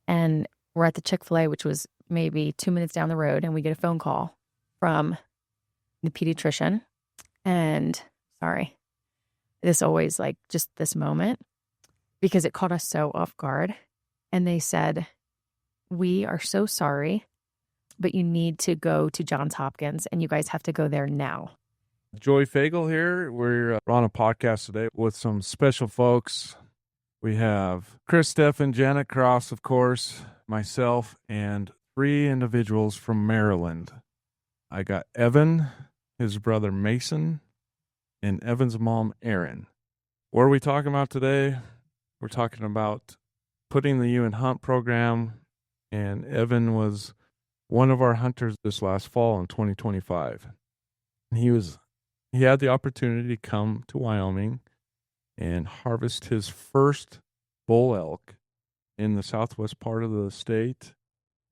And we're at the Chick-fil-A, which was maybe 2 minutes down the road, and we get a phone call from the pediatrician. And sorry, this always like just this moment, because it caught us so off guard. And they said, "We are so sorry, but you need to go to Johns Hopkins and you guys have to go there now." Joey Fagel here. We're on a podcast today with some special folks. We have Chris, Steph, and Janet Cross, of course, myself, and 3 individuals from Maryland. I got Evan, his brother Mason, and Evan's mom, Erin. What are we talking about today? We're talking about putting the U in Hunt program, and Evan was one of our hunters this last fall in 2025. He had the opportunity to come to Wyoming and harvest his first bull elk in the southwest part of the state.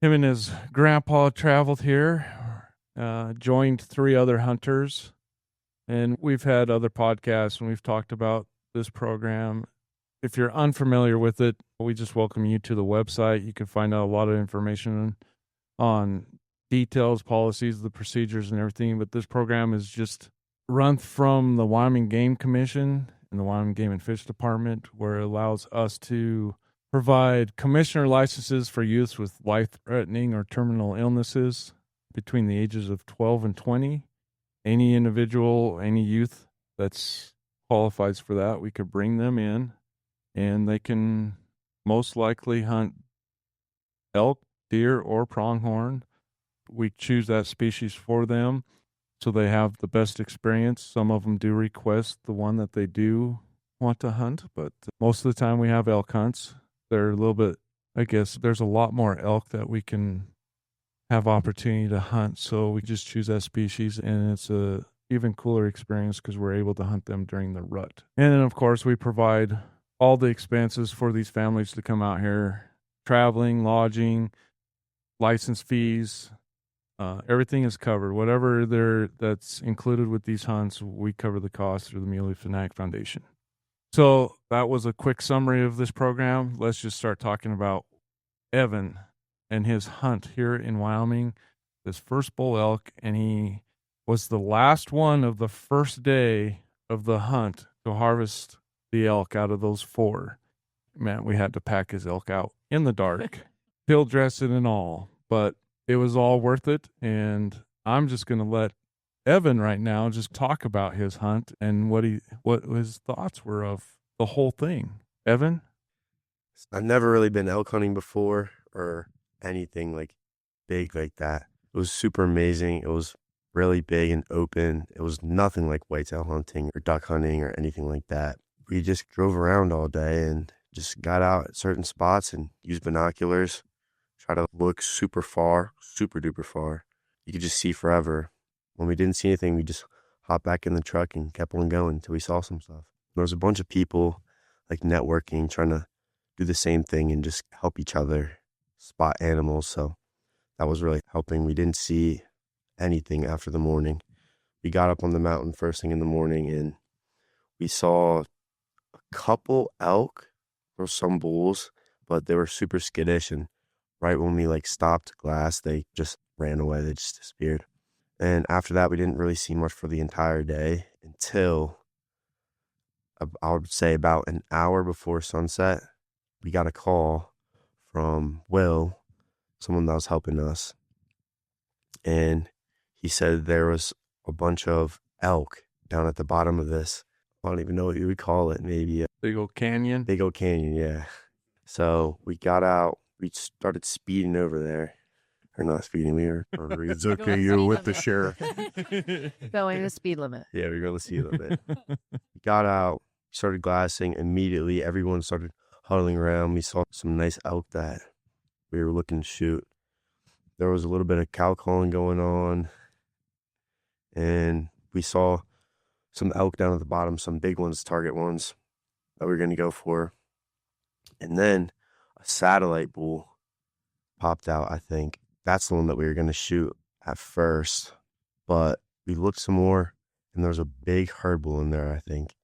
Him and his grandpa traveled here, joined 3 other hunters, and we've had other podcasts and we've talked about this program. If you're unfamiliar with it, we just welcome you to the website. You can find out a lot of information on details, policies, the procedures, and everything. But this program is just run from the Wyoming Game Commission and the Wyoming Game and Fish Department, where it allows us to provide commissioner licenses for youths with life-threatening or terminal illnesses between the ages of 12 and 20. Any individual, any youth that's qualifies for that, we could bring them in, and they can most likely hunt elk, deer, or pronghorn. We choose that species for them so they have the best experience. Some of them do request the one that they do want to hunt, but most of the time we have elk hunts. They're a little bit, I guess, there's a lot more elk that we can have opportunity to hunt, so we just choose that species, and it's a even cooler experience because we're able to hunt them during the rut. And then, of course, we provide all the expenses for these families to come out here, traveling, lodging, license fees. Everything is covered. Whatever that's included with these hunts, we cover the cost through the Muley Fanatic Foundation. So that was a quick summary of this program. Let's just start talking about Evan and his hunt here in Wyoming, his first bull elk, and he was the last one of the first day of the hunt to harvest the elk out of those 4. Man, we had to pack his elk out in the dark, field dress it and all, but it was all worth it. And I'm just going to let Evan right now just talk about his hunt and what his thoughts were of the whole thing. Evan? I've never really been elk hunting before or anything like big like that. It was super amazing. It was really big and open. It was nothing like whitetail hunting or duck hunting or anything like that. We just drove around all day and just got out at certain spots and used binoculars, try to look super far, super duper far. You could just see forever. When we didn't see anything, we just hopped back in the truck and kept on going until we saw some stuff. There was a bunch of people like networking, trying to do the same thing and just help each other spot animals. So that was really helping. We didn't see anything after the morning. We got up on the mountain first thing in the morning and we saw a couple elk or some bulls, but they were super skittish, and right when we stopped glass, they just ran away. They just disappeared. And after that, we didn't really see much for the entire day until I would say about an hour before sunset. We got a call from Will, someone that was helping us. And he said there was a bunch of elk down at the bottom of this. I don't even know what you would call it. Maybe a Big old canyon. Big old canyon, yeah. So we got out. We started speeding over there. Or not speeding, we were. It's okay, you're with the sheriff. Going the speed limit. Yeah, we were going to speed limit. We got out, started glassing. Immediately, everyone started huddling around. We saw some nice elk that we were looking to shoot. There was a little bit of cow calling going on. And we saw some elk down at the bottom, some big ones, target ones that we were going to go for. And then a satellite bull popped out, I think. That's the one that we were going to shoot at first. But we looked some more, and there was a big herd bull in there, I think.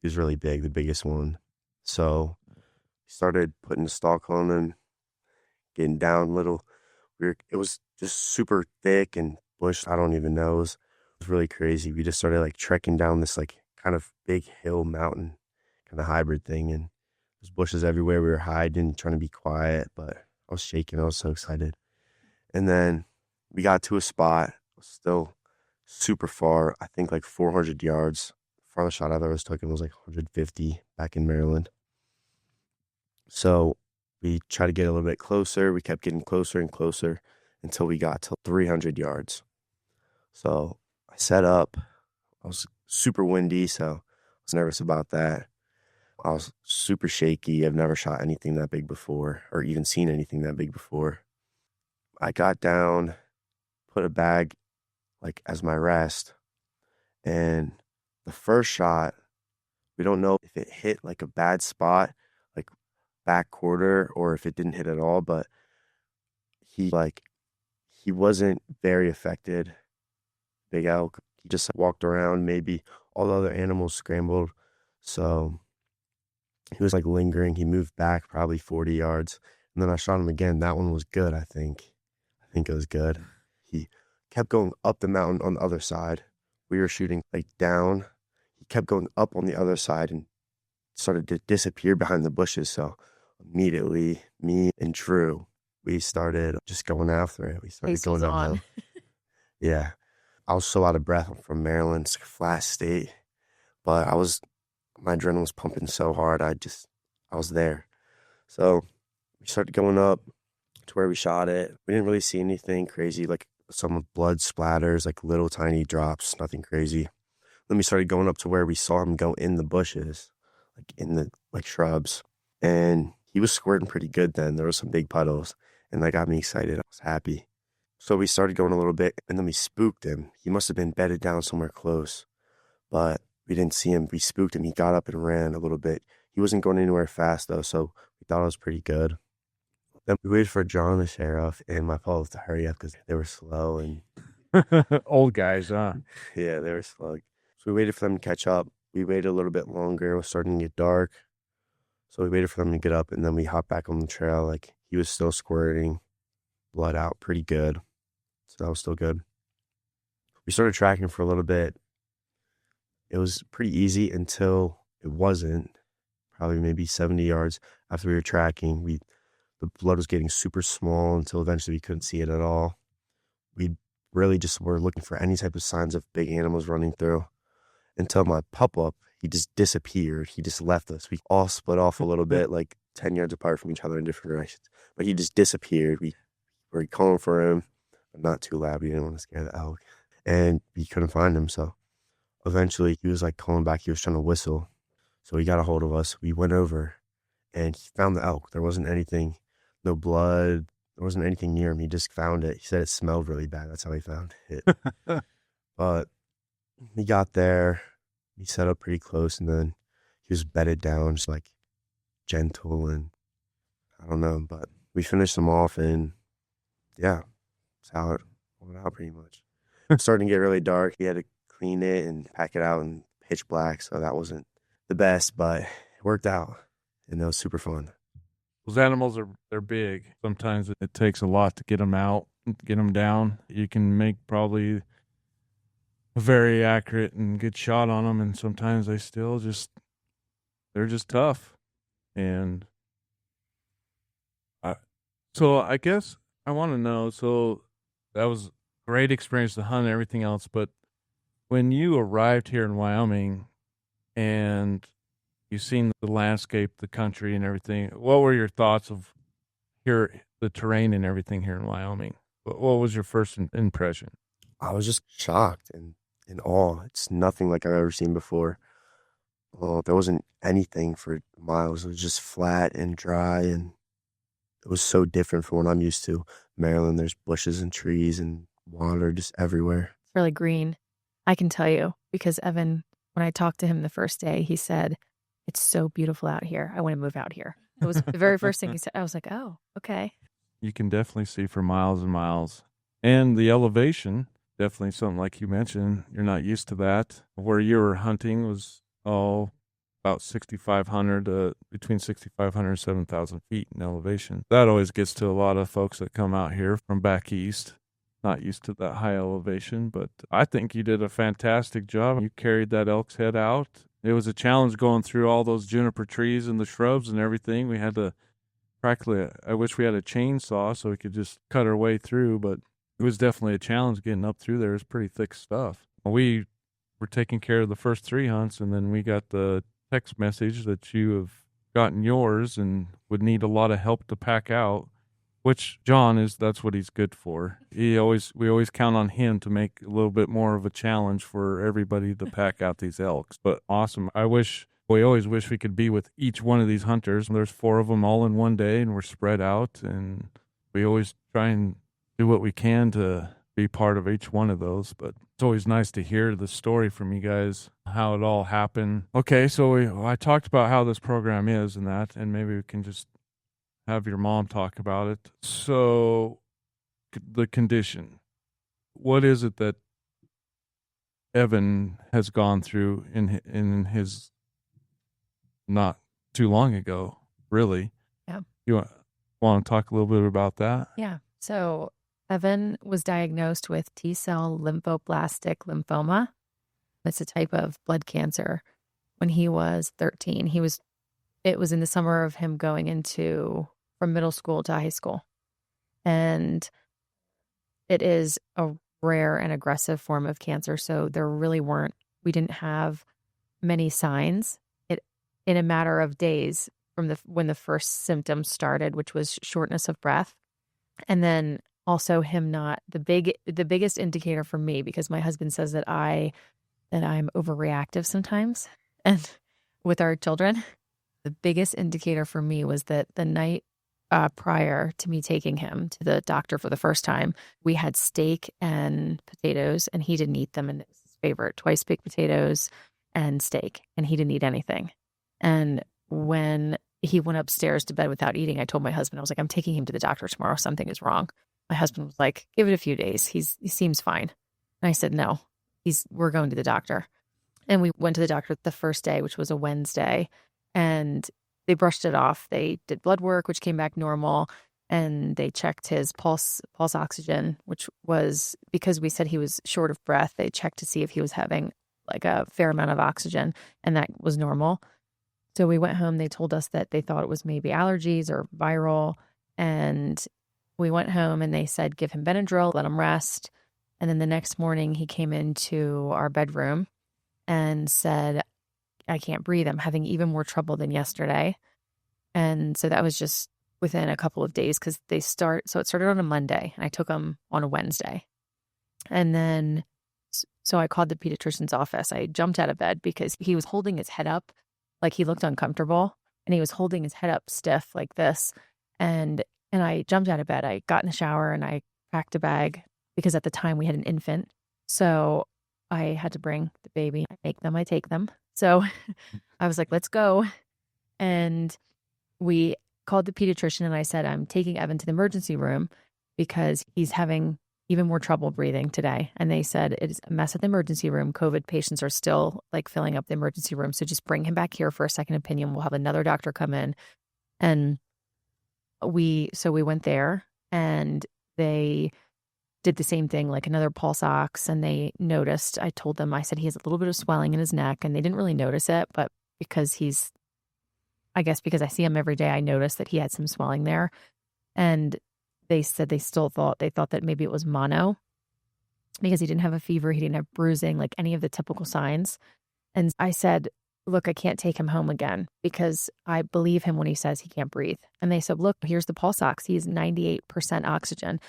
He was really big, the biggest one. So we started putting the stalk on him, getting down little. It was just super thick and bush. I don't even know. It was really crazy. We just started like trekking down this like kind of big hill mountain kind of hybrid thing, and there's bushes everywhere. We were hiding, trying to be quiet, but I was shaking. I was so excited. And then we got to a spot, still super far. I think like 400 yards. Farthest shot I've ever taken was like 150 back in Maryland. So we tried to get a little bit closer. We kept getting closer and closer until we got to 300 yards. So I set up. I was super windy, so I was nervous about that. I was super shaky. I've never shot anything that big before or even seen anything that big before. I got down, put a bag like as my rest, and the first shot, we don't know if it hit like a bad spot, like back quarter, or if it didn't hit at all, but he wasn't very affected. Big elk. He just walked around. Maybe all the other animals scrambled. So he was like lingering. He moved back probably 40 yards. And then I shot him again. That one was good, I think. I think it was good. He kept going up the mountain on the other side. We were shooting like down. He kept going up on the other side and started to disappear behind the bushes. So immediately, me and Drew, we started just going after it. We started Pace going was downhill. on. Yeah. I was so out of breath. I'm from Maryland. It's a flat state. But my adrenaline was pumping so hard. I was there. So we started going up to where we shot it. We didn't really see anything crazy, like some blood splatters, like little tiny drops, nothing crazy. Then we started going up to where we saw him go in the bushes, like in the like shrubs. And he was squirting pretty good then. There were some big puddles. And that got me excited. I was happy. So we started going a little bit, and then we spooked him. He must have been bedded down somewhere close, but we didn't see him. We spooked him. He got up and ran a little bit. He wasn't going anywhere fast, though, so we thought it was pretty good. Then we waited for John, the sheriff, and my fellows to hurry up because they were slow. And Old guys, huh? yeah, they were slow. So we waited for them to catch up. We waited a little bit longer. It was starting to get dark. So we waited for them to get up, and then we hopped back on the trail. Like, he was still squirting blood out pretty good. So that was still good. We started tracking for a little bit. It was pretty easy until it wasn't. Probably maybe 70 yards after we were tracking, the blood was getting super small until eventually we couldn't see it at all. We really just were looking for any type of signs of big animals running through until my pup-up, he just disappeared. He just left us. We all split off a little bit, like 10 yards apart from each other in different directions. But he just disappeared. We were calling for him, but not too loud. We didn't want to scare the elk. And we couldn't find him, so eventually he was like calling back. He was trying to whistle. So he got a hold of us. We went over and he found the elk. There wasn't anything, no blood. There wasn't anything near him. He just found it. He said it smelled really bad. That's how he found it. But he got there. He set up pretty close, and then he was bedded down, just like gentle, and I don't know. But we finished him off, and yeah, that's how it went out pretty much. It started to get really dark. He had to clean it and pack it out in pitch black, so that wasn't the best, but it worked out, and it was super fun. Those animals they're big. Sometimes it takes a lot to get them out, get them down. You can make probably a very accurate and good shot on them, and sometimes they're just tough. And so I guess I want to know. So that was a great experience to hunt and everything else, but when you arrived here in Wyoming and you've seen the landscape, the country and everything, what were your thoughts of here, the terrain and everything here in Wyoming? What was your first impression? I was just shocked and in awe. It's nothing like I've ever seen before. Well, there wasn't anything for miles. It was just flat and dry, and it was so different from what I'm used to. Maryland, there's bushes and trees and water just everywhere. It's really green. I can tell you because Evan, when I talked to him the first day, he said, "It's so beautiful out here. I want to move out here." It was the very first thing he said. I was like, "Oh, okay." You can definitely see for miles and miles. And the elevation, definitely something like you mentioned, you're not used to that. Where you were hunting was, about 6,500 between 6,500 and 7,000 feet in elevation. That always gets to a lot of folks that come out here from back east, not used to that high elevation. But I think you did a fantastic job. You carried that elk's head out. It was a challenge going through all those juniper trees and the shrubs and everything. We had to practically, I wish we had a chainsaw so we could just cut our way through, but it was definitely a challenge getting up through there. It was pretty thick stuff. We were taking care of the first 3 hunts, and then we got the text message that you have gotten yours and would need a lot of help to pack out, which that's what he's good for. We always count on him to make a little bit more of a challenge for everybody to pack out these elks. But awesome. We always wish we could be with each one of these hunters. There's 4 of them all in one day, and we're spread out, and we always try and do what we can to be part of each one of those. But it's always nice to hear the story from you guys, how it all happened. Okay, so I talked about how this program is and that, and maybe we can just have your mom talk about it. So the condition, what is it that Evan has gone through in his not too long ago, really? Yeah. You want to talk a little bit about that? Yeah. So Evan was diagnosed with T-cell lymphoblastic lymphoma. It's a type of blood cancer when he was 13. It was in the summer of him going from middle school to high school. And it is a rare and aggressive form of cancer. So we didn't have many signs. In a matter of days from when the first symptoms started, which was shortness of breath. And then also him not the biggest indicator for me, because my husband says that I'm overreactive sometimes. And with our children, the biggest indicator for me was that the night prior to me taking him to the doctor for the first time, we had steak and potatoes, and he didn't eat them. And it was his favorite, twice baked potatoes and steak, and he didn't eat anything. And when he went upstairs to bed without eating, I told my husband, I was like, I'm taking him to the doctor tomorrow. Something is wrong. My husband was like, give it a few days. He seems fine. And I said, no, we're going to the doctor. And we went to the doctor the first day, which was a Wednesday, and they brushed it off. They did blood work, which came back normal. And they checked his pulse oxygen, which was because we said he was short of breath. They checked to see if he was having like a fair amount of oxygen, and that was normal. So we went home. They told us that they thought it was maybe allergies or viral. And we went home and they said, give him Benadryl, let him rest. And then the next morning he came into our bedroom and said, I can't breathe. I'm having even more trouble than yesterday. And so that was just within a couple of days, because so it started on a Monday and I took him on a Wednesday. And then, so I called the pediatrician's office. I jumped out of bed because he was holding his head up like he looked uncomfortable, and he was holding his head up stiff like this. And I jumped out of bed. I got in the shower and I packed a bag, because at the time we had an infant. So I had to bring the baby. I make them, I take them. So I was like, let's go. And we called the pediatrician and I said, I'm taking Evan to the emergency room because he's having even more trouble breathing today. And they said, it is a mess at the emergency room. COVID patients are still like filling up the emergency room. So just bring him back here for a second opinion. We'll have another doctor come in. And we went there and they did the same thing, like another pulse ox. And they noticed, I told them, I said, he has a little bit of swelling in his neck, and they didn't really notice it. But because because I see him every day, I noticed that he had some swelling there. And they said they thought that maybe it was mono, because he didn't have a fever, he didn't have bruising, like any of the typical signs. And I said, look, I can't take him home again because I believe him when he says he can't breathe. And they said, look, here's the pulse ox. He's 98% oxygen.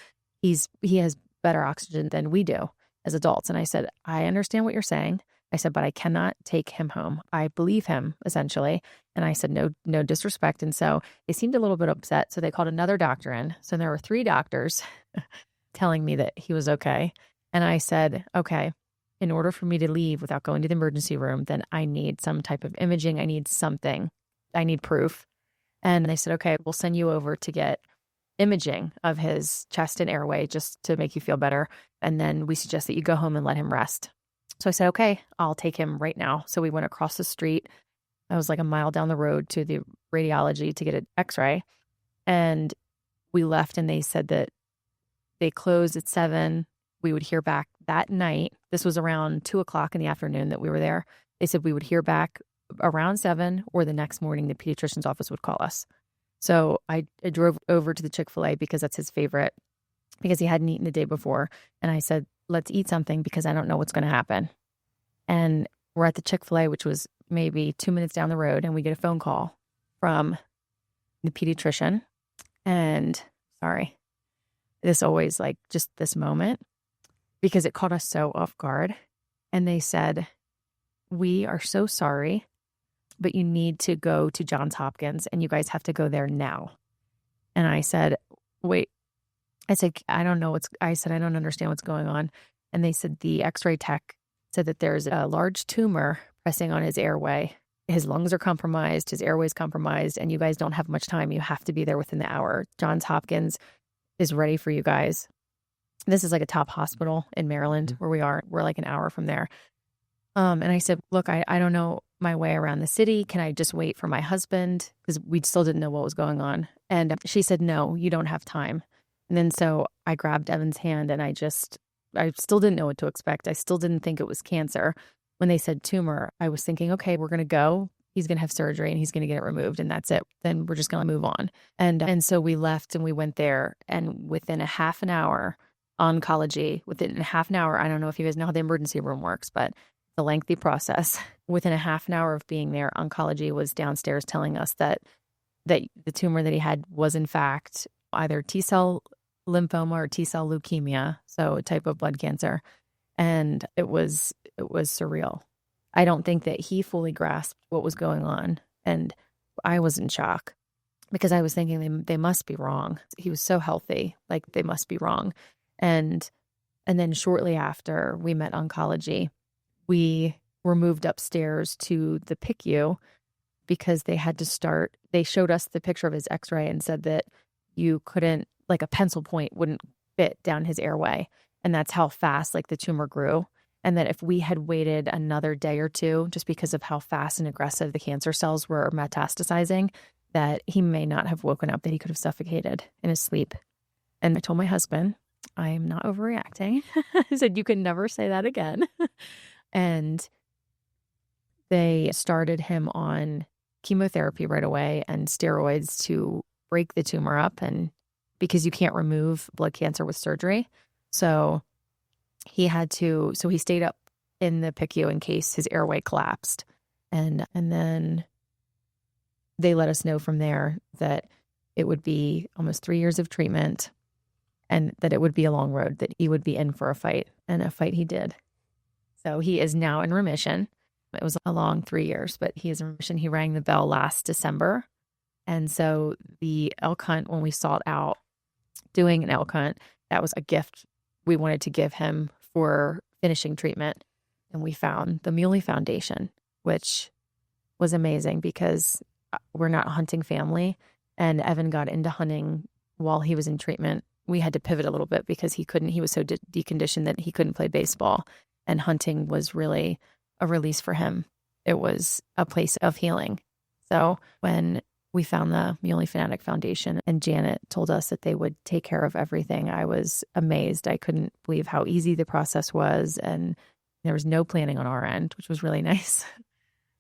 He has better oxygen than we do as adults. And I said, I understand what you're saying. I said, but I cannot take him home. I believe him, essentially. And I said, no disrespect. And so they seemed a little bit upset. So they called another doctor in. So there were 3 doctors telling me that he was okay. And I said, okay, in order for me to leave without going to the emergency room, then I need some type of imaging. I need something. I need proof. And they said, okay, we'll send you over to get imaging of his chest and airway just to make you feel better. And then we suggest that you go home and let him rest. So I said, okay, I'll take him right now. So we went across the street I was like a mile down the road to the radiology to get an x-ray. And we left and they said that they closed at 7. We would hear back that night. This was around 2:00 in the afternoon that we were there. They said we would hear back around 7 or the next morning the pediatrician's office would call us. So I drove over to the Chick-fil-A because that's his favorite, because he hadn't eaten the day before. And I said, let's eat something because I don't know what's going to happen. And we're at the Chick-fil-A, which was maybe 2 minutes down the road, and we get a phone call from the pediatrician. And sorry, this always like just this moment, because it caught us so off guard. And they said, we are so sorry, but you need to go to Johns Hopkins and you guys have to go there now. And I said, wait, I said, I don't understand what's going on. And they said the x-ray tech said that there's a large tumor pressing on his airway. His lungs are compromised, his airway's compromised, and you guys don't have much time. You have to be there within the hour. Johns Hopkins is ready for you guys. This is like a top hospital in Maryland where we are. We're like an hour from there. And I said, look, I don't know my way around the city. Can I just wait for my husband? Because we still didn't know what was going on. And she said, no, you don't have time. And then so I grabbed Evan's hand and I still didn't know what to expect. I still didn't think it was cancer. When they said tumor, I was thinking, okay, we're going to go. He's going to have surgery and he's going to get it removed and that's it. Then we're just going to move on. And so we left and we went there, and within a half an hour, oncology, within a half an hour, I don't know if you guys know how the emergency room works, but the lengthy process. Within a half an hour of being there, oncology was downstairs telling us that the tumor that he had was in fact either T-cell lymphoma or T-cell leukemia, so a type of blood cancer. And it was surreal. I don't think that he fully grasped what was going on. And I was in shock because I was thinking they must be wrong. He was so healthy, like they must be wrong. And then shortly after we met oncology, we were moved upstairs to the PICU because they showed us the picture of his x-ray and said that you couldn't, like a pencil point wouldn't fit down his airway. And that's how fast like the tumor grew. And that if we had waited another day or two, just because of how fast and aggressive the cancer cells were metastasizing, that he may not have woken up, that he could have suffocated in his sleep. And I told my husband, I am not overreacting. I said, you can never say that again. And they started him on chemotherapy right away and steroids to break the tumor up, and because you can't remove blood cancer with surgery. So he stayed up in the PICU in case his airway collapsed. And then they let us know from there that it would be almost 3 years of treatment and that it would be a long road, that he would be in for a fight, and a fight he did. So he is now in remission. It was a long 3 years, but he is in remission. He rang the bell last December. And so the elk hunt, when we sought out doing an elk hunt, that was a gift we wanted to give him for finishing treatment. And we found the Muley Foundation, which was amazing because we're not a hunting family. And Evan got into hunting while he was in treatment. We had to pivot a little bit because he was so deconditioned that he couldn't play baseball. And hunting was really a release for him. It was a place of healing. So when we found the Muley Fanatic Foundation and Janet told us that they would take care of everything, I was amazed. I couldn't believe how easy the process was. And there was no planning on our end, which was really nice.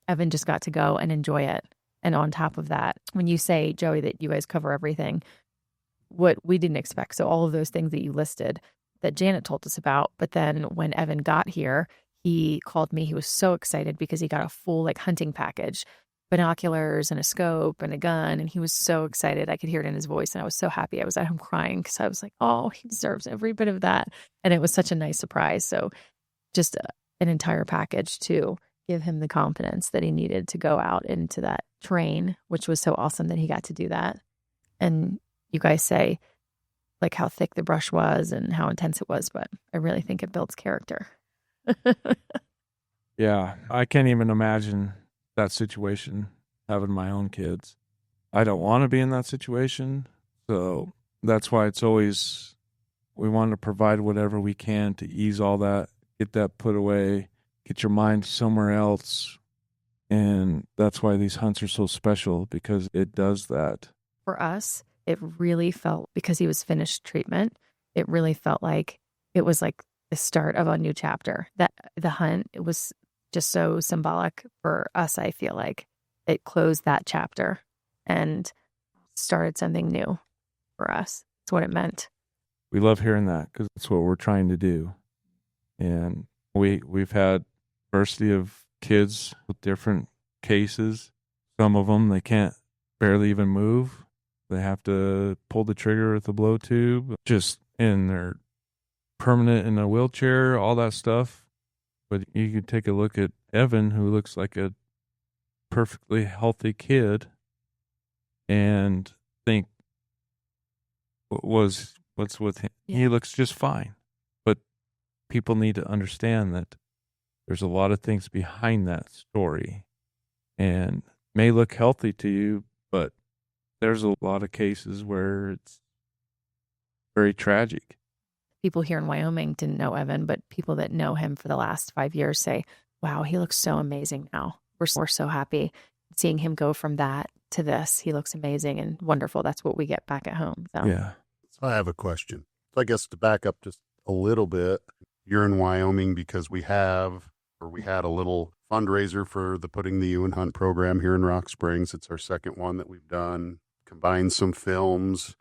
Evan just got to go and enjoy it. And on top of that, when you say, Joey, that you guys cover everything, what we didn't expect. So all of those things that you listed that Janet told us about. But then when Evan got here, he called me. He was so excited because he got a full like hunting package, binoculars and a scope and a gun. And he was so excited. I could hear it in his voice. And I was so happy. I was at home crying because I was like, oh, he deserves every bit of that. And it was such a nice surprise. So just an entire package to give him the confidence that he needed to go out into that terrain, which was so awesome that he got to do that. And you guys say like how thick the brush was and how intense it was, but I really think it builds character. Yeah, I can't even imagine that situation, having my own kids. I don't want to be in that situation. So that's why it's always, we want to provide whatever we can to ease all that, get that put away, get your mind somewhere else, And that's why these hunts are so special, because it does that. For us, it really felt, because he was finished treatment, it really felt like it was like the start of a new chapter. That the hunt, it was just so symbolic for us. I feel like it closed that chapter and started something new for us. That's what it meant. We love hearing that, because that's what we're trying to do. And we've had diversity of kids with different cases. Some of them, they can't barely even move. They have to pull the trigger with the blow tube, just in their permanent in a wheelchair, all that stuff. But you could take a look at Evan, who looks like a perfectly healthy kid, and think, what's with him? Yeah. He looks just fine. But people need to understand that there's a lot of things behind that story, and may look healthy to you, but there's a lot of cases where it's very tragic. People here in Wyoming didn't know Evan, but people that know him for the last 5 years say, wow, he looks so amazing now. We're so happy seeing him go from that to this. He looks amazing and wonderful. That's what we get back at home. So. Yeah. So I have a question. So I guess to back up just a little bit, you're in Wyoming because we had a little fundraiser for the Putting the U in Hunt program here in Rock Springs. It's our second one that we've done. Combined some films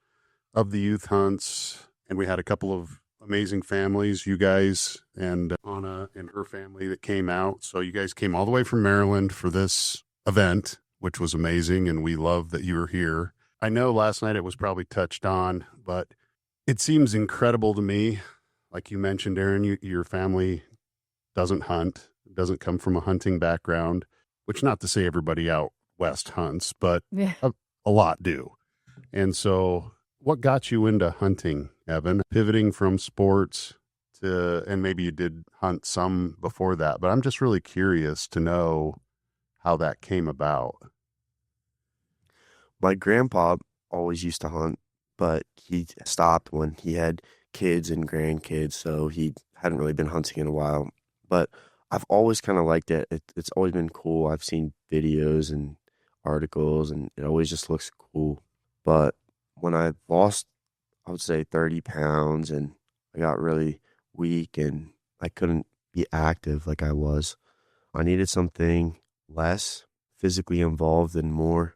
of the youth hunts, and we had a couple of amazing families, you guys and Anna and her family, that came out. So you guys came all the way from Maryland for this event, which was amazing, and we love that you were here. I know last night it was probably touched on, but it seems incredible to me. Like you mentioned, Erin, your family doesn't hunt, doesn't come from a hunting background, which not to say everybody out west hunts, but Yeah. a lot do. And so what got you into hunting, Evan? Pivoting from sports to, and maybe you did hunt some before that, but I'm just really curious to know how that came about. My grandpa always used to hunt, but he stopped when he had kids and grandkids, so he hadn't really been hunting in a while. But I've always kind of liked it. It's always been cool. I've seen videos and articles, and it always just looks cool. But when I lost, I would say 30 pounds, and I got really weak and I couldn't be active like I was, I needed something less physically involved and more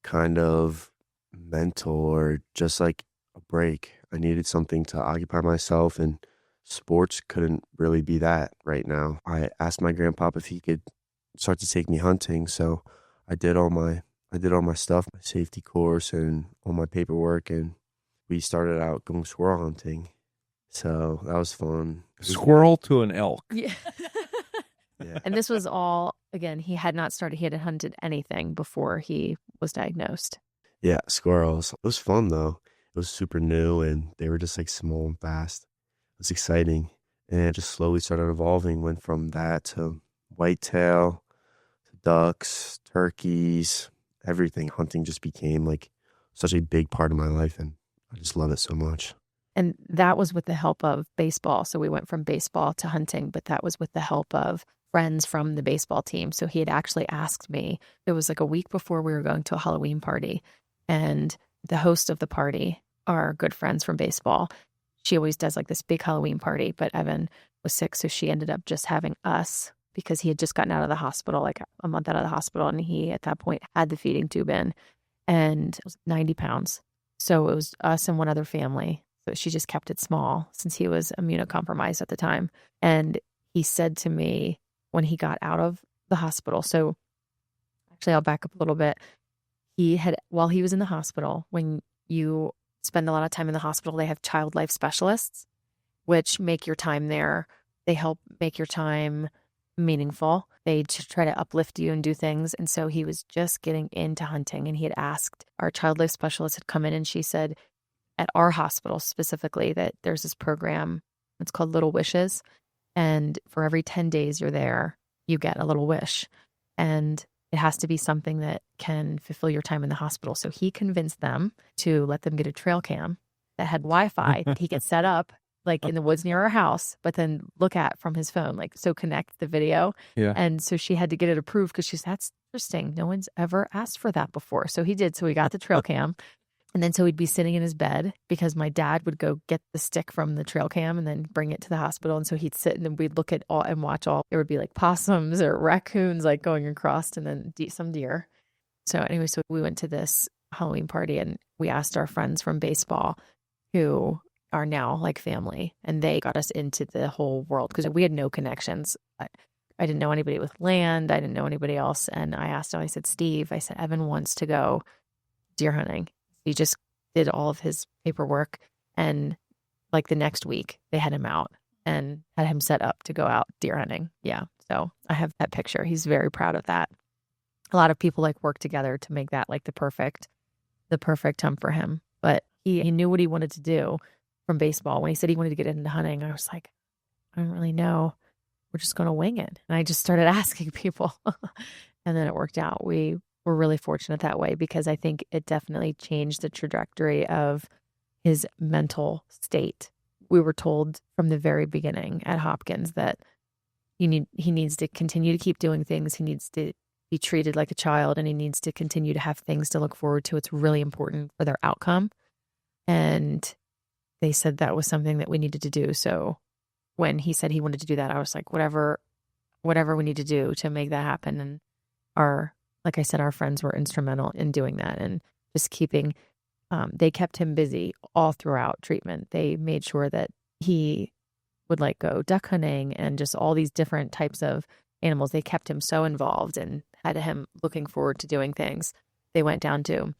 kind of mental, or just like a break. I needed something to occupy myself, and sports couldn't really be that right now. I asked my grandpa if he could start to take me hunting, so I did all my stuff, my safety course and all my paperwork, and we started out going squirrel hunting. So that was fun. Squirrel to an elk. Yeah. Yeah. And this was all, again, he hadn't hunted anything before he was diagnosed. Yeah, squirrels. It was fun though. It was super new, and they were just like small and fast. It was exciting, and it just slowly started evolving. Went from that to whitetail, to ducks, turkeys, everything. Hunting just became like such a big part of my life, and I just love it so much. And that was with the help of baseball. So we went from baseball to hunting, but that was with the help of friends from the baseball team. So he had actually asked me, it was like a week before we were going to a Halloween party, and the host of the party, our good friends from baseball, she always does like this big Halloween party, but Evan was sick, so she ended up just having us, because he had just gotten out of the hospital, like a month out of the hospital, and he at that point had the feeding tube in, and it was 90 pounds. So it was us and one other family. So she just kept it small since he was immunocompromised at the time. And he said to me when he got out of the hospital, so actually I'll back up a little bit. While he was in the hospital, when you spend a lot of time in the hospital, they have child life specialists, which make your time there. They help make your time meaningful. They try to uplift you and do things. And so he was just getting into hunting, and he had asked, our child life specialist had come in, and she said at our hospital specifically that there's this program, it's called Little Wishes. And for every 10 days you're there, you get a little wish. And it has to be something that can fulfill your time in the hospital. So he convinced them to let them get a trail cam that had Wi-Fi that he could set up like in the woods near our house, but then look at from his phone, like, so connect the video. Yeah. And so she had to get it approved because she's, that's interesting. No one's ever asked for that before. So he did. So we got the trail cam. And then so he'd be sitting in his bed because my dad would go get the stick from the trail cam and then bring it to the hospital. And so he'd sit and then we'd look at all and watch all, there would be like possums or raccoons like going across and then some deer. So anyway, so we went to this Halloween party and we asked our friends from baseball who are now like family, and they got us into the whole world because we had no connections. I didn't know anybody with land. I didn't know anybody else. And I asked him, I said, Steve, I said, Evan wants to go deer hunting. He just did all of his paperwork, and like the next week they had him out and had him set up to go out deer hunting. Yeah. So I have that picture. He's very proud of that. A lot of people like work together to make that like the perfect hunt for him. But he knew what he wanted to do from baseball. When he said he wanted to get into hunting, I was like, I don't really know. We're just going to wing it. And I just started asking people and then it worked out. We were really fortunate that way because I think it definitely changed the trajectory of his mental state. We were told from the very beginning at Hopkins that he needs to continue to keep doing things. He needs to be treated like a child, and he needs to continue to have things to look forward to. It's really important for their outcome. And they said that was something that we needed to do. So when he said he wanted to do that, I was like, whatever we need to do to make that happen. And like I said, our friends were instrumental in doing that and just keeping, they kept him busy all throughout treatment. They made sure that he would like go duck hunting and just all these different types of animals. They kept him so involved and had him looking forward to doing things. They went down to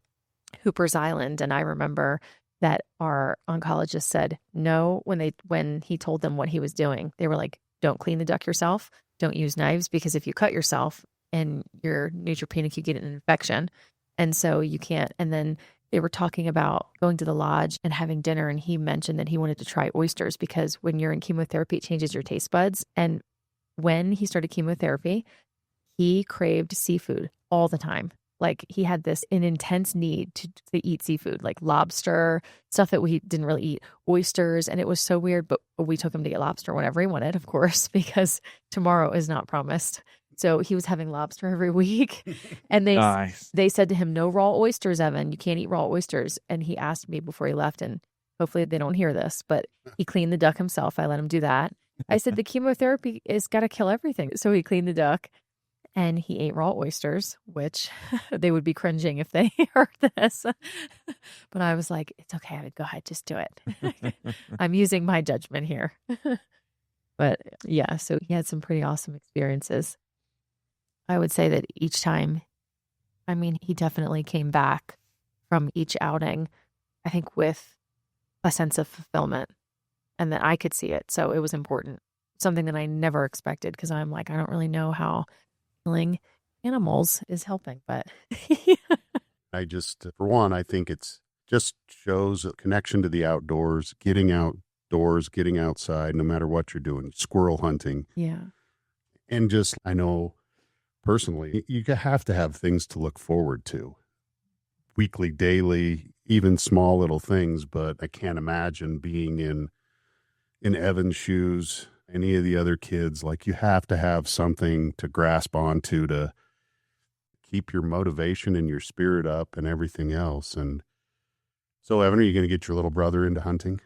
Hooper's Island, and I remember that our oncologist said no when he told them what he was doing. They were like, don't clean the duck yourself. Don't use knives, because if you cut yourself and you're neutropenic, you get an infection. And so you can't. And then they were talking about going to the lodge and having dinner. And he mentioned that he wanted to try oysters because when you're in chemotherapy, it changes your taste buds. And when he started chemotherapy, he craved seafood all the time. Like he had an intense need to eat seafood, like lobster, stuff that we didn't really eat, oysters. And it was so weird, but we took him to get lobster whenever he wanted, of course, because tomorrow is not promised. So he was having lobster every week. And they said to him, no raw oysters, Evan. You can't eat raw oysters. And he asked me before he left, and hopefully they don't hear this, but he cleaned the duck himself. I let him do that. I said, the chemotherapy is got to kill everything. So he cleaned the duck. And he ate raw oysters, which they would be cringing if they heard this. But I was like, it's okay. I would go ahead, just do it. I'm using my judgment here. But yeah, so he had some pretty awesome experiences. I would say that each time, he definitely came back from each outing, I think, with a sense of fulfillment, and that I could see it. So it was important. Something that I never expected, because I'm like, I don't really know how killing animals is helping, but for one, I think it's just shows a connection to the outdoors, getting outdoors, getting outside, no matter what you're doing, squirrel hunting. Yeah. And just, I know personally, you have to have things to look forward to. Weekly, daily, even small little things, but I can't imagine being in Evan's shoes, any of the other kids. Like, you have to have something to grasp onto to keep your motivation and your spirit up and everything else. And so, Evan, are you going to get your little brother into hunting?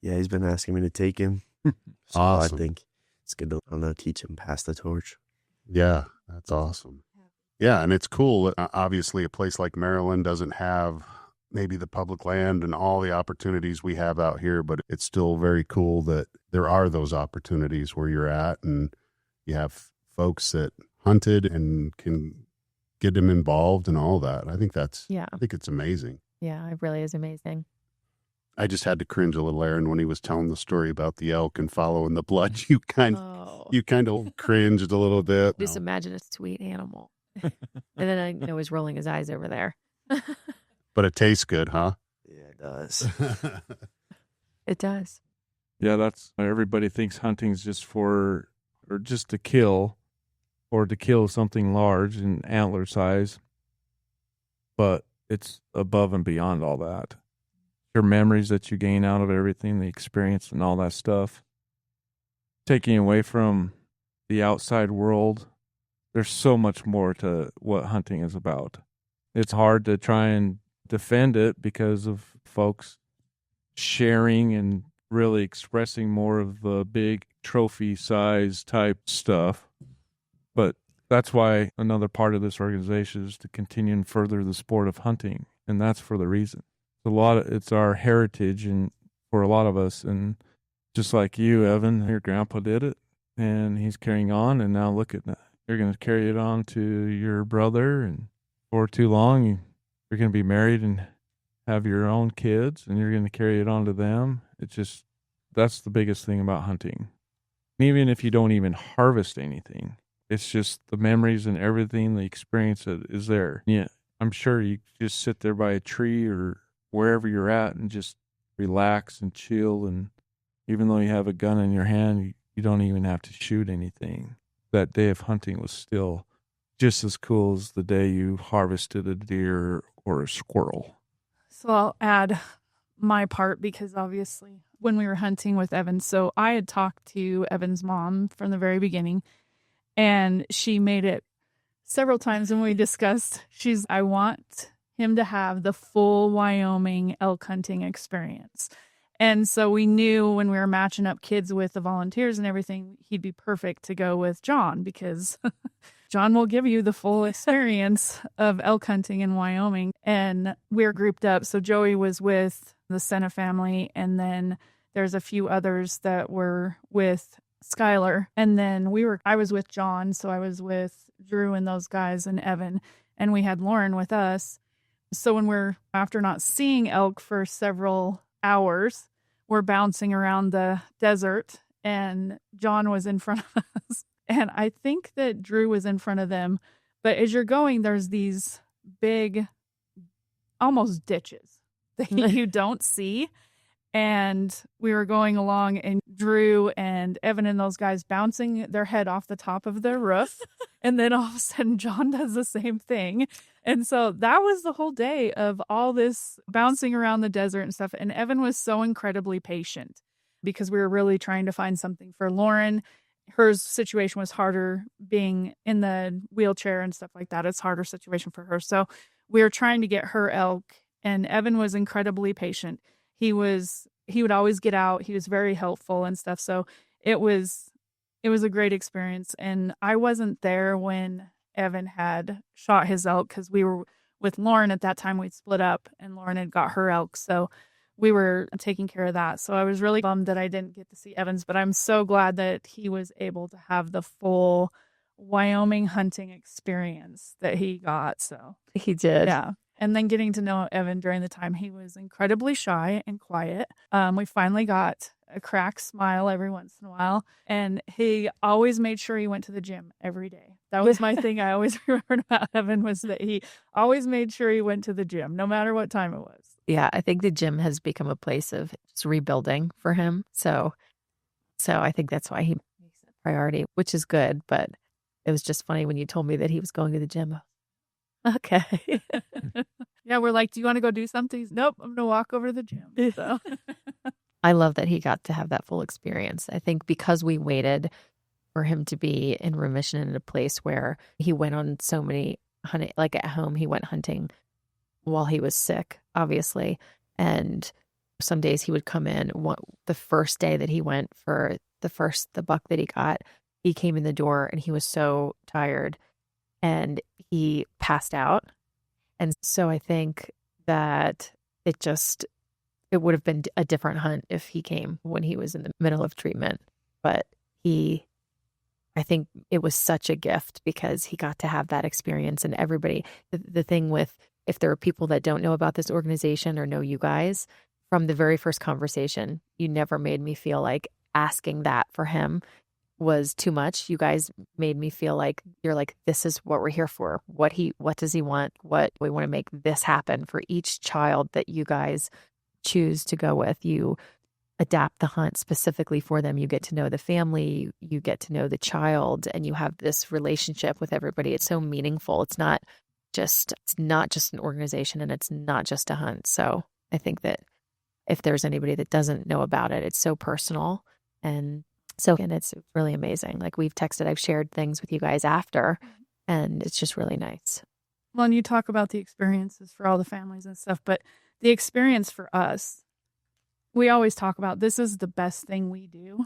Yeah, he's been asking me to take him. So Awesome. I think it's good to teach him, pass the torch. Yeah, that's awesome. Yeah, and it's cool. Obviously, a place like Maryland doesn't have maybe the public land and all the opportunities we have out here, but it's still very cool that there are those opportunities where you're at, and you have folks that hunted and can get them involved and all that. I think it's amazing. Yeah, it really is amazing. I just had to cringe a little, Erin, when he was telling the story about the elk and following the blood. You kind of cringed a little bit. Just imagine a sweet animal. And then I know he's rolling his eyes over there. But it tastes good, huh? Yeah, it does. It does. Yeah, that's everybody thinks hunting's just to kill, or to kill something large in antler size. But it's above and beyond all that. your memories that you gain out of everything, the experience and all that stuff. Taking away from the outside world, there's so much more to what hunting is about. It's hard to try and defend it because of folks sharing and really expressing more of the big trophy size type stuff. But that's why another part of this organization is to continue and further the sport of hunting. And that's for the reason. It's our heritage and for a lot of us. And just like you, Evan, your grandpa did it and he's carrying on. And now look at that. You're going to carry it on to your brother. And before too long, you're going to be married and have your own kids and you're going to carry it on to them. That's the biggest thing about hunting. Even if you don't even harvest anything, it's just the memories and everything, the experience that is there. Yeah, I'm sure you just sit there by a tree or wherever you're at and just relax and chill. And even though you have a gun in your hand, you don't even have to shoot anything. That day of hunting was still just as cool as the day you harvested a deer or a squirrel. So I'll add my part because obviously when we were hunting with Evan, so I had talked to Evan's mom from the very beginning and she made it several times when we discussed, I want him to have the full Wyoming elk hunting experience. And so we knew when we were matching up kids with the volunteers and everything, he'd be perfect to go with John because John will give you the full experience of elk hunting in Wyoming. And we're grouped up. So Joey was with the Senna family, and then there's a few others that were with Skylar. And then I was with John, so I was with Drew and those guys and Evan, and we had Lauren with us. So when after not seeing elk for several hours, we're bouncing around the desert, and John was in front of us. And I think that Drew was in front of them. But as you're going, there's these big, almost ditches that you don't see. And we were going along, and Drew and Evan and those guys bouncing their head off the top of their roof. And then all of a sudden, John does the same thing. And so that was the whole day of all this bouncing around the desert and stuff. And Evan was so incredibly patient because we were really trying to find something for Lauren. Her situation was harder being in the wheelchair and stuff like that. It's a harder situation for her. So we were trying to get her elk, and Evan was incredibly patient. He would always get out. He was very helpful and stuff. So it was a great experience. And I wasn't there when Evan had shot his elk because we were with Lauren at that time. We'd split up and Lauren had got her elk. So we were taking care of that. So I was really bummed that I didn't get to see Evans, but I'm so glad that he was able to have the full Wyoming hunting experience that he got. So He did. yeah. And then getting to know Evan during the time, he was incredibly shy and quiet. We finally got a cracked smile every once in a while. And he always made sure he went to the gym every day. That was my thing I always remembered about Evan, was that he always made sure he went to the gym, no matter what time it was. Yeah, I think the gym has become a place of just rebuilding for him. So I think that's why he makes it a priority, which is good. But it was just funny when you told me that he was going to the gym. Okay. Yeah, we're like, do you want to go do something? He's, nope, I'm going to walk over to the gym. So. I love that he got to have that full experience. I think because we waited for him to be in remission in a place where he went on so many hunting, like at home, he went hunting while he was sick, obviously. And some days he would come in. The first day that he went for the buck that he got, he came in the door and he was so tired and he passed out. And so I think that it would have been a different hunt if he came when he was in the middle of treatment. But I think it was such a gift because he got to have that experience. And everybody, the thing with, if there are people that don't know about this organization or know you guys, from the very first conversation, you never made me feel like asking that for him was too much. You guys made me feel like you're like, this is what we're here for. What does he want? What we want to make this happen for each child that you guys choose to go with. You adapt the hunt specifically for them. You get to know the family, you get to know the child, and you have this relationship with everybody. It's so meaningful. It's not just an organization, and it's not just a hunt. So I think that if there's anybody that doesn't know about it. It's so personal. And it's really amazing. Like I've shared things with you guys after, and it's just really nice. Well, and you talk about the experiences for all the families and stuff, but the experience for us, we always talk about this is the best thing we do.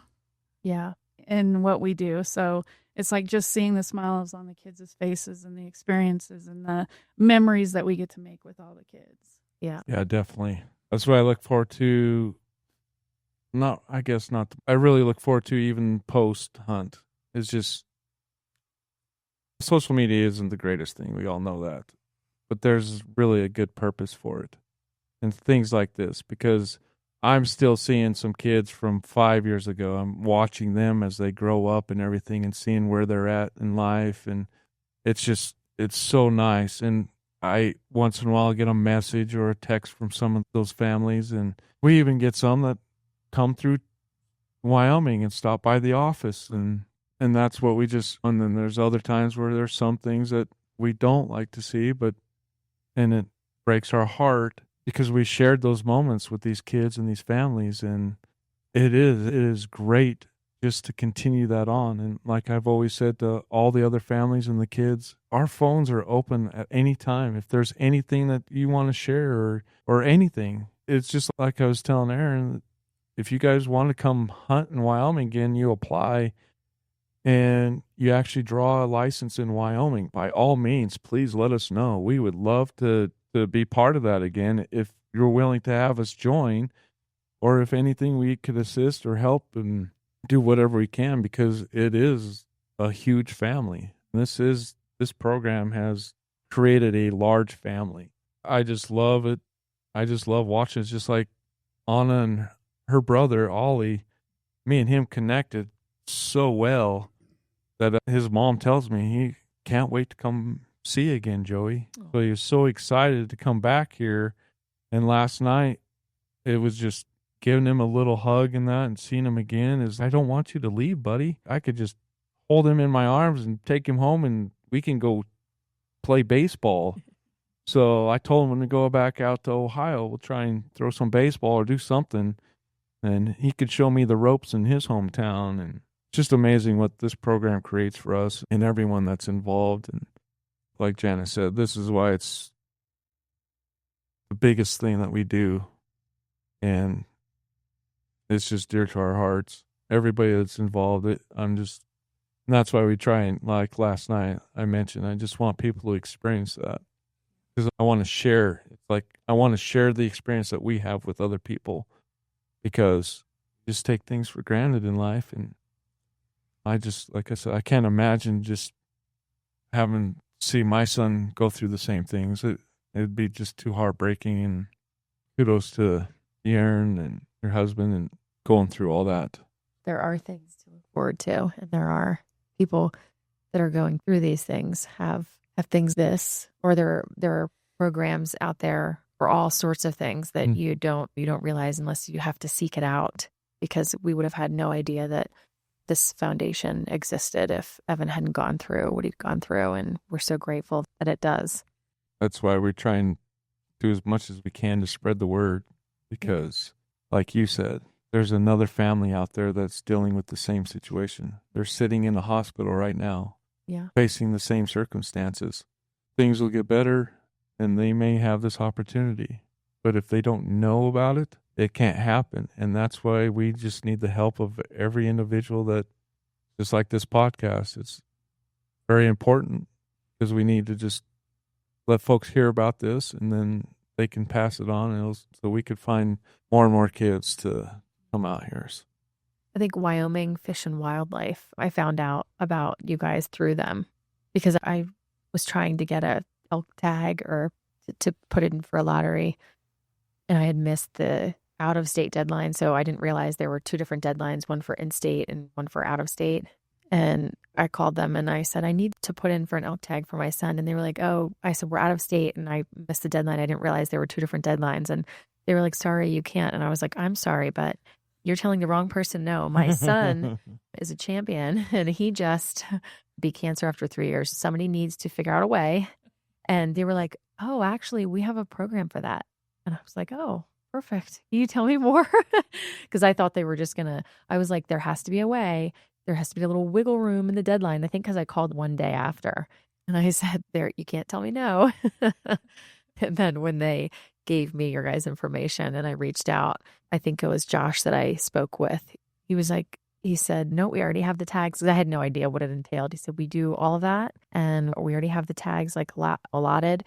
Yeah. In what we do. So it's like just seeing the smiles on the kids' faces and the experiences and the memories that we get to make with all the kids. Yeah. Yeah, definitely. That's what I look forward to. I really look forward to even post hunt. It's just social media isn't the greatest thing. We all know that. But there's really a good purpose for it. And things like this, because I'm still seeing some kids from 5 years ago. I'm watching them as they grow up and everything and seeing where they're at in life. And it's so nice. And I, once in a while, get a message or a text from some of those families. And we even get some that come through Wyoming and stop by the office. And that's what and then there's other times where there's some things that we don't like to see, and it breaks our heart because we shared those moments with these kids and these families. And it is great just to continue that on. And like I've always said to all the other families and the kids, our phones are open at any time. If there's anything that you want to share or anything, it's just like I was telling Erin, if you guys want to come hunt in Wyoming again, you apply and you actually draw a license in Wyoming. By all means, please let us know. We would love to be part of that again if you're willing to have us join, or if anything we could assist or help and do whatever we can, because it is a huge family. This program has created a large family. I just love it. I just love watching. It's just like Anna and her brother, Ollie, me and him connected so well that his mom tells me he can't wait to come see you again, Joey. So he was so excited to come back here. And last night, it was just giving him a little hug and that and seeing him again I don't want you to leave, buddy. I could just hold him in my arms and take him home and we can go play baseball. So I told him to go back out to Ohio. We'll try and throw some baseball or do something. And he could show me the ropes in his hometown. And it's just amazing what this program creates for us and everyone that's involved. And like Janice said, this is why it's the biggest thing that we do. And it's just dear to our hearts. Everybody that's involved, and that's why we try and, like last night I mentioned, I just want people to experience that. Because I want to share. It's like I want to share the experience that we have with other people, because you just take things for granted in life. And like I said, I can't imagine just see my son go through the same things. It'd be just too heartbreaking. And kudos to Erin and your husband and going through all that. There are things to look forward to, and there are people that are going through these things have things or there are programs out there for all sorts of things that you don't realize unless you have to seek it out, because we would have had no idea that this foundation existed if Evan hadn't gone through what he'd gone through, and we're so grateful that it does. That's why we try and do as much as we can to spread the word, because like you said, there's another family out there that's dealing with the same situation. They're sitting in a hospital right now, facing the same circumstances. Things will get better and they may have this opportunity, but if they don't know about it, it can't happen. And that's why we just need the help of every individual that, just like this podcast, it's very important, because we need to just let folks hear about this and then they can pass it on, so we could find more and more kids to come out here. I think Wyoming Fish and Wildlife, I found out about you guys through them, because I was trying to get a elk tag or to put it in for a lottery, and I had missed the out-of-state deadline, so I didn't realize there were two different deadlines, one for in-state and one for out-of-state. And I called them and I said, I need to put in for an elk tag for my son. And they were like, oh, I said, we're out of state and I missed the deadline. I didn't realize there were two different deadlines. And they were like, sorry, you can't. And I was like, I'm sorry, but you're telling the wrong person no. My son is a champion and he just beat cancer after 3 years. Somebody needs to figure out a way. And they were like, oh, actually, we have a program for that. And I was like, oh, perfect. Can you tell me more? Because I thought they were just gonna, I was like, there has to be a way. There has to be a little wiggle room in the deadline. I think because I called one day after and I said, there, you can't tell me no. And then when they gave me your guys' information and I reached out, I think it was Josh that I spoke with. He was like, he said, no, we already have the tags. 'Cause I had no idea what it entailed. He said, we do all of that and we already have the tags like allotted.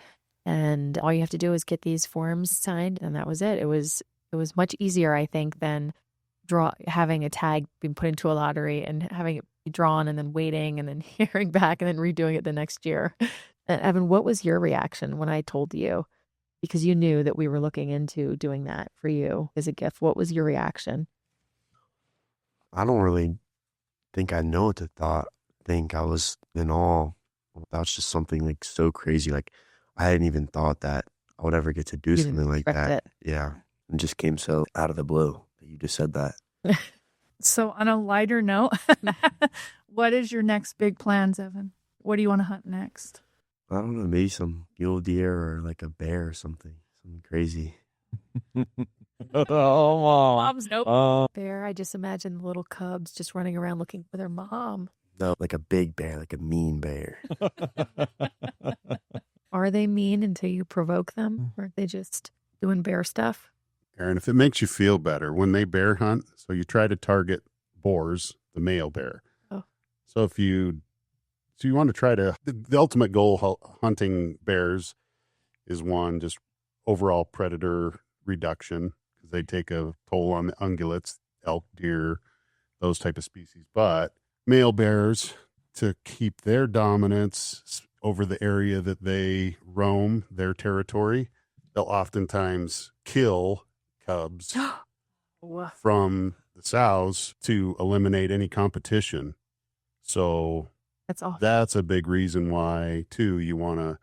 And all you have to do is get these forms signed. And that was it. It was much easier, I think, than having a tag being put into a lottery and having it be drawn and then waiting and then hearing back and then redoing it the next year. And Evan, what was your reaction when I told you? Because you knew that we were looking into doing that for you as a gift. What was your reaction? I don't really think I know what to think. I was in awe. That was just something like so crazy. Like I hadn't even thought that I would ever get to do You didn't something like expect that. it. Yeah. It just came so out of the blue that you just said that. So on a lighter note, what is your next big plans, Evan? What do you want to hunt next? I don't know, maybe some mule deer or like a bear or something. Something crazy. Oh, Mom. Mom's nope. Bear, I just imagine the little cubs just running around looking for their mom. No, like a big bear, like a mean bear. Are they mean until you provoke them? Or are they just doing bear stuff? Erin, if it makes you feel better, when they bear hunt, so you try to target boars, the male bear. Oh. So you want to try to, the ultimate goal hunting bears is one, just overall predator reduction, because they take a toll on the ungulates, elk, deer, those type of species. But male bears, to keep their dominance over the area that they roam, their territory, they'll oftentimes kill cubs from the sows to eliminate any competition. So That's awful. that's a big reason why, too, you want to,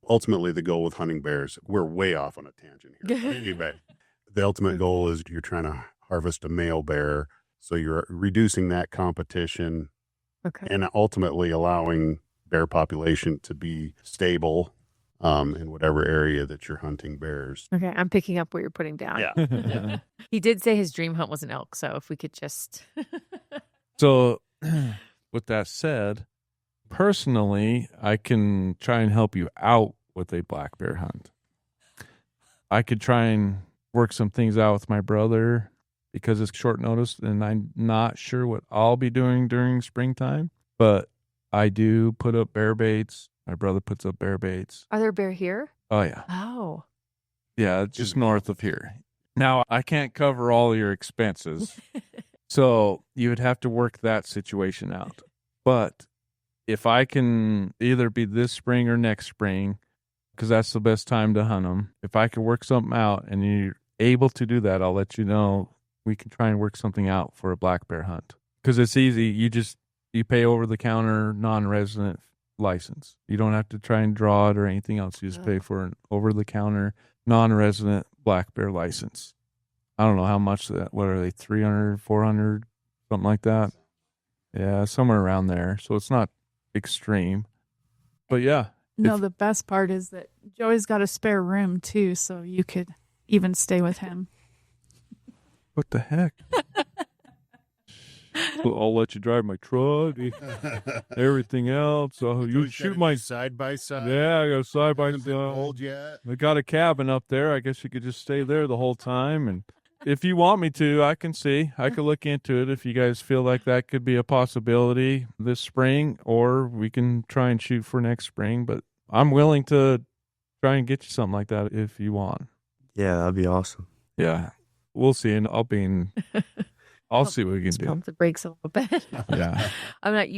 ultimately the goal with hunting bears, we're way off on a tangent here. But anyway, the ultimate goal is you're trying to harvest a male bear. So you're reducing that competition Okay. and ultimately allowing bear population to be stable in whatever area that you're hunting bears. Okay, I'm picking up what you're putting down. Yeah. He did say his dream hunt was an elk, so if we could just So, with that said, personally, I can try and help you out with a black bear hunt. I could try and work some things out with my brother because it's short notice and I'm not sure what I'll be doing during springtime, but I do put up bear baits. My brother puts up bear baits. Are there bear here? Oh, yeah. Oh. Yeah, just north of here. Now, I can't cover all your expenses, so you would have to work that situation out. But if I can either be this spring or next spring, because that's the best time to hunt them, if I can work something out and you're able to do that, I'll let you know. We can try and work something out for a black bear hunt. Because it's easy. You pay over-the-counter non-resident license. You don't have to try and draw it or anything else. You just pay for an over-the-counter non-resident black bear license. I don't know how much that, what are they, 300, 400, something like that? Yeah, somewhere around there. So it's not extreme. But yeah. No, the best part is that Joey's got a spare room too, so you could even stay with him. What the heck? Well, I'll let you drive my truck, everything else. So you shoot my side by side. Yeah, I got a side by Hasn't been side. cold yet. I got a cabin up there. I guess you could just stay there the whole time. And if you want me to, I can see. I could look into it if you guys feel like that could be a possibility this spring, or we can try and shoot for next spring. But I'm willing to try and get you something like that if you want. Yeah, that'd be awesome. Yeah, we'll see. And I'll see what we can Just do. pump the brakes a little bit. Yeah. I'm not.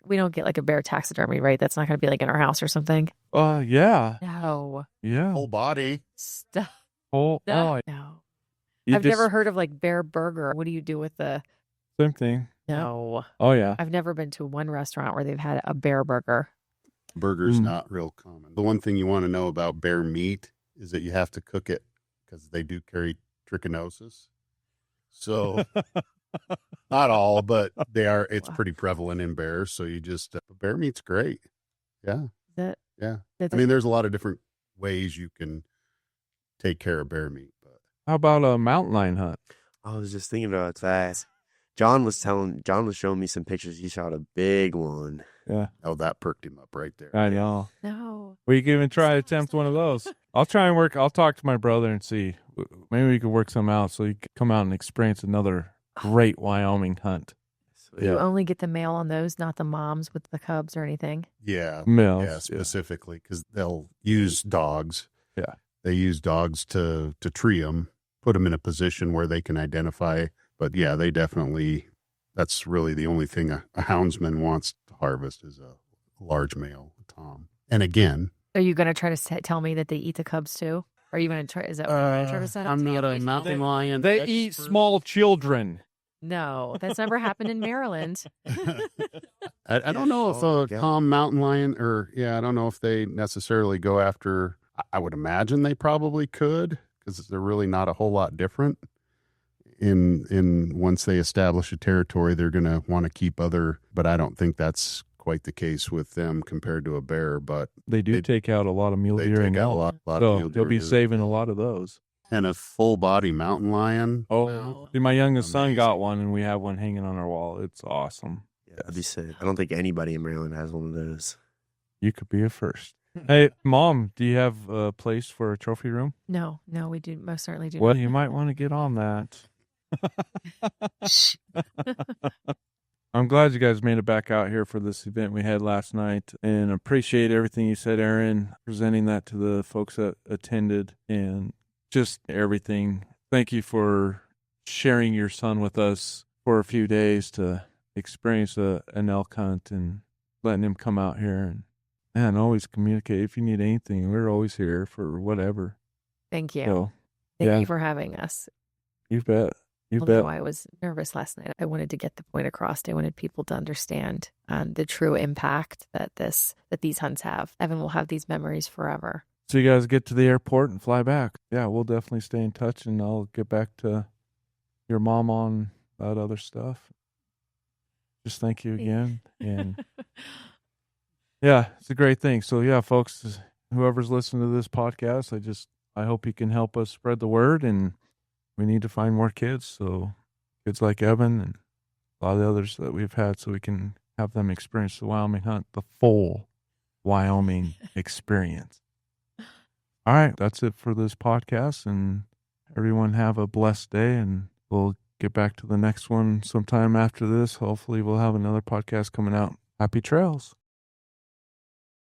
We don't get like a bear taxidermy, right? That's not going to be like in our house or something. Yeah. No. Yeah. Whole body. Stuff. Oh, No. I've just- never heard of like bear burger. What do you do with the? Same thing. No. Oh, yeah. I've never been to one restaurant where they've had a bear burger. Burger's Mm. not real common. The one thing you want to know about bear meat is that you have to cook it because they do carry trichinosis. So not all, but it's pretty prevalent in bears. So you just, bear meat's great. Yeah. That Yeah. that's I mean, there's a lot of different ways you can take care of bear meat, but How about a mountain lion hunt? I was just thinking about that. John was showing me some pictures. He shot a big one. Yeah, Oh, that perked him up right there. I know. No. We can even try to attempt one of those. I'll talk to my brother and see. Maybe we could work some out so you can come out and experience another great Wyoming hunt. You only get the male on those, not the moms with the cubs or anything. Yeah. Males, Yeah, specifically because they'll use dogs. Yeah. They use dogs to tree them, put them in a position where they can identify. But yeah, they definitely, that's really the only thing a houndsman wants to harvest is a large male tom. And again, Are you going to try to tell me that they eat the cubs too? Are you going to try? Is that what you're going to try to set up? I'm not a mountain lion. They eat small children. No, that's never happened in Maryland. I don't know if a tom mountain lion I don't know if they necessarily go after, I would imagine they probably could because they're really not a whole lot different. In once they establish a territory, they're going to want to keep but I don't think that's quite the case with them compared to a bear. But They take out a lot of mule deer and elk. lot So of mule they'll be deer. saving a lot of those. And a full body mountain lion. Oh, see, my youngest son Amazing. got one, and we have one hanging on our wall. It's awesome. Yeah, that'd be sick. I don't think anybody in Maryland has one of those. You could be a first. Hey, Mom, do you have a place for a trophy room? No, we do most certainly do. Well, you might want to get on that. I'm glad you guys made it back out here for this event we had last night, and appreciate everything you said, Erin, presenting that to the folks that attended and just everything. Thank you for sharing your son with us for a few days to experience an elk hunt and letting him come out here and always communicate. If you need anything, we're always here for whatever. Thank you. So, Thank you for having us. you bet. You Although bet. I was nervous last night, I wanted to get the point across. I wanted people to understand the true impact that these hunts have. Evan will have these memories forever. So you guys get to the airport and fly back. Yeah, we'll definitely stay in touch, and I'll get back to your mom on that other stuff. Just thank you again. And yeah, it's a great thing. So yeah, folks, whoever's listening to this podcast, I hope you can help us spread the word, and we need to find more kids. So kids like Evan and a lot of the others that we've had, so we can have them experience the Wyoming hunt, the full Wyoming experience. All right, that's it for this podcast, and everyone have a blessed day, and we'll get back to the next one sometime after this. Hopefully we'll have another podcast coming out. Happy trails.